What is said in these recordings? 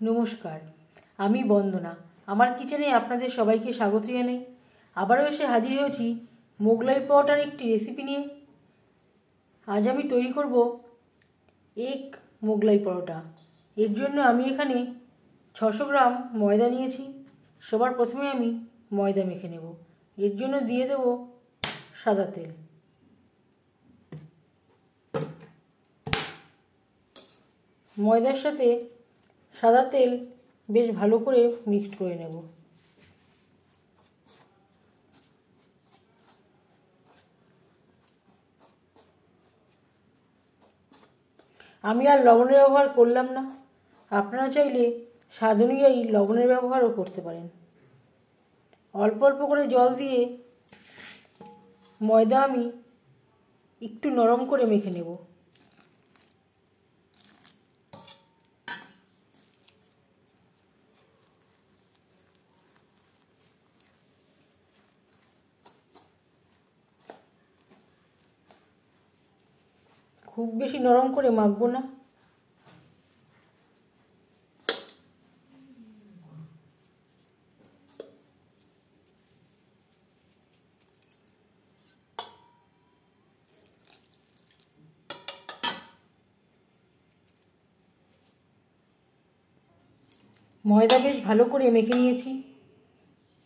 নমস্কার, আমি বন্দনা। আমার কিচেনে আপনাদের সবাইকে স্বাগত জানাই। আবারও এসে হাজির হয়েছি মোগলাই পরোটার একটি রেসিপি নিয়ে। আজ আমি তৈরি করব এগ মোগলাই পরোটা। এর জন্য আমি এখানে 600 গ্রাম ময়দা নিয়েছি। সবার প্রথমে আমি ময়দা মেখে নেব। এর জন্য দিয়ে দেব সাদা তেল। ময়দার সাথে সাদা তেল বেশ ভালো করে মিক্সড করে নেব। আমি আর লবণের ব্যবহার করলাম না। আপনারা চাইলে স্বাদ অনুযায়ী লবণের ব্যবহারও করতে পারেন। অল্প অল্প করে জল দিয়ে ময়দা আমি একটু নরম করে মেখে নেব। খুব বেশি নরম করে মাখবো না। ময়দা বেশ ভালো করে মেখে নিয়েছি,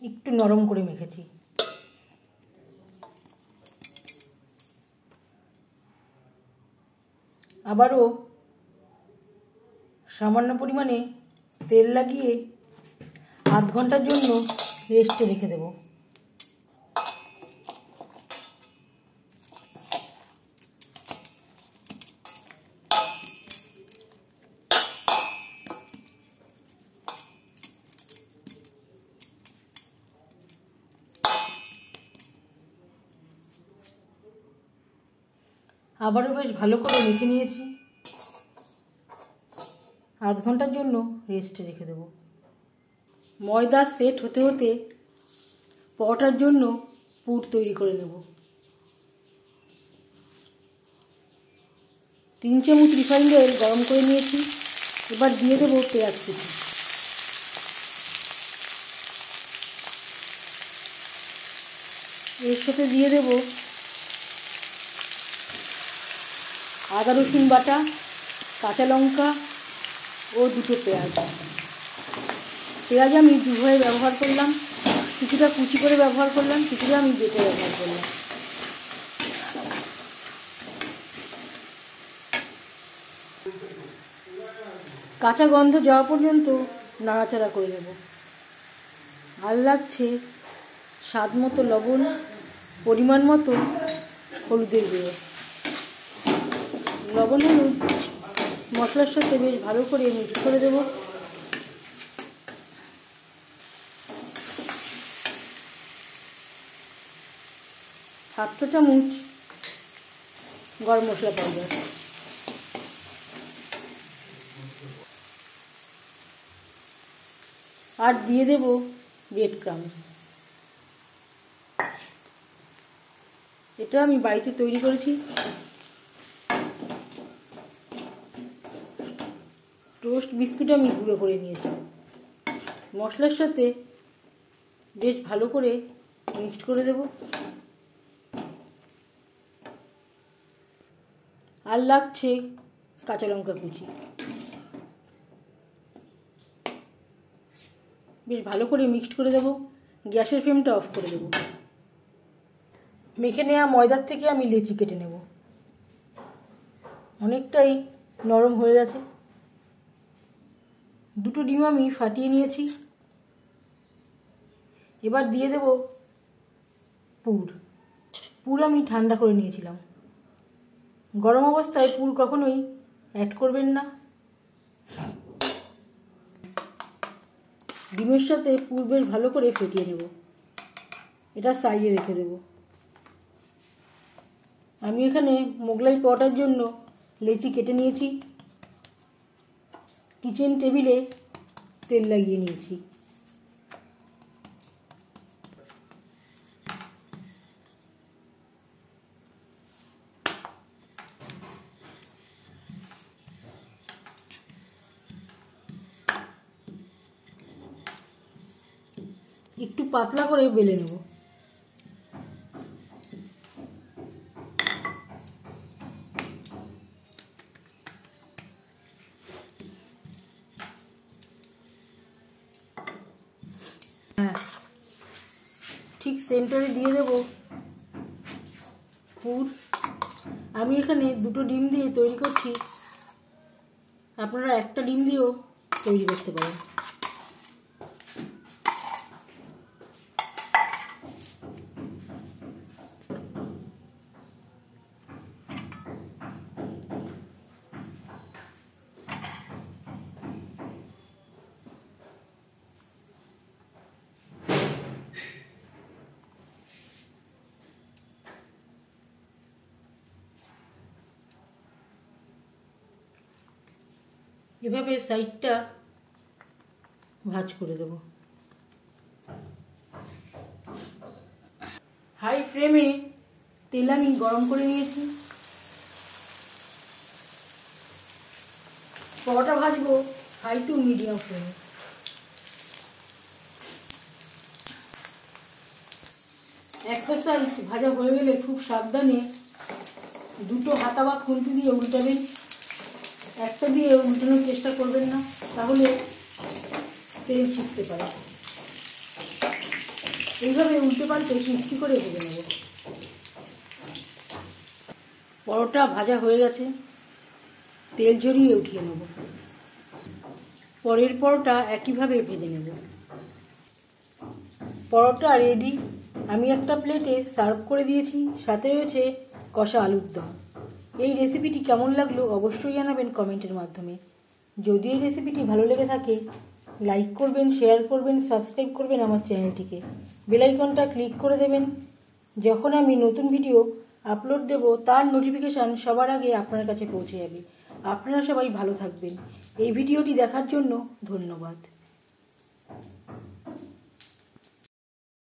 একটু নরম করে মেখেছি। আবারও সামান্য পরিমাণে তেল লাগিয়ে আধ ঘন্টার জন্য রেস্টে রেখে দেব। আবারও বেশ ভালো করে মেখে নিয়েছি, আধ ঘন্টার জন্য রেস্টে রেখে দেব। ময়দা সেট হতে হতে পরোটার জন্য পুর তৈরি করে নেব। 3 চামচ রিফাইন্ড অয়েল গরম করে নিয়েছি। এবার দিয়ে দেব পেঁয়াজ কুচি। এর সাথে দিয়ে দেব আদা রসুন বাটা, কাঁচা লঙ্কা ও 2টো পেঁয়াজ। পেঁয়াজ আমি দুভাবে ব্যবহার করলাম, কিছুটা কুচি করে ব্যবহার করলাম, কিছুটা আমি বেটে ব্যবহার করলাম। কাঁচা গন্ধ যাওয়া পর্যন্ত নাড়াচাড়া করে নেব। আর লাগছে স্বাদ মতো লবণ, পরিমাণ মতো হলুদের গুঁড়ো। লবণ হলুদ মশলার সাথে বেশ ভালো করে মিক্স করে দেব। হাফ চা চামচ গরম মশলা পাউডার, আর দিয়ে দেব ব্রেড ক্রাম্বস। এটা আমি বাড়িতে তৈরি করেছি। টোস্ট বিস্কুট আমি গুঁড়ো করে নিয়েছি। মশলার সাথে বেশ ভালো করে মিক্সড করে দেব। আর লাগছে কাঁচা লঙ্কা কুচি। বেশ ভালো করে মিক্সড করে দেব। গ্যাসের ফ্লেমটা অফ করে দেব। মেখে নেওয়া ময়দার থেকে আমি লেচি কেটে নেব। অনেকটাই নরম হয়ে গেছে। 2টো ডিম আমি ফাটিয়ে নিয়েছি। এবার দিয়ে দেব পুর আমি ঠান্ডা করে নিয়েছিলাম। গরম অবস্থায় পুর কখনোই অ্যাড করবেন না। ডিমের সাথে পুর বেশ ভালো করে ফেটিয়ে নেব। এটা সাইডে রেখে দেব। আমি এখানে মোগলাই পরোটার জন্য লেচি কেটে নিয়েছি। কিচেন টেবিলে তেল লাগিয়ে নিয়েছি। একটু পাতলা করে বেলে নেব। হ্যাঁ, ঠিক সেন্টারে দিয়ে দেব পুর। আমি এখানে 2টো ডিম দিয়ে তৈরি করছি, আপনারা একটা ডিম দিয়েও তৈরি করতে পারেন। এভাবে সাইডটা ভাঁজ করে দেব। হাই ফ্লেমে তেল আমি গরম করে নিয়েছি। পরোটা ভাজবো হাই টু মিডিয়াম ফ্লেমে। একটা সাইড ভাজা হয়ে গেলে খুব সাবধানে 2টো হাতা বা খুন্তি দিয়ে উল্টাবেন। একটা দিয়ে উল্টানোর চেষ্টা করবেন না, তাহলে তেল ছিটতে পারে। এইভাবে উল্টে পাল্টে মিষ্টি করে ভেজে নেব। পরোটা ভাজা হয়ে গেছে, তেল ঝরিয়ে উঠিয়ে নেব। পরের পরোটা একইভাবে ভেজে নেব। পরোটা রেডি। আমি একটা প্লেটে সার্ভ করে দিয়েছি, সাথে রয়েছে কষা আলুর দম। এই রেসিপিটি কেমন লাগলো অবশ্যই জানাবেন কমেন্টের মাধ্যমে। যদি এই রেসিপিটি ভালো লেগে থাকে লাইক করবেন, শেয়ার করবেন, সাবস্ক্রাইব করবেন আমার চ্যানেলটিকে। বেল আইকনটা ক্লিক করে দেবেন। যখন আমি নতুন ভিডিও আপলোড দেব তার নোটিফিকেশান সবার আগে আপনার কাছে পৌঁছে যাবে। আপনারা সবাই ভালো থাকবেন। এই ভিডিওটি দেখার জন্য ধন্যবাদ।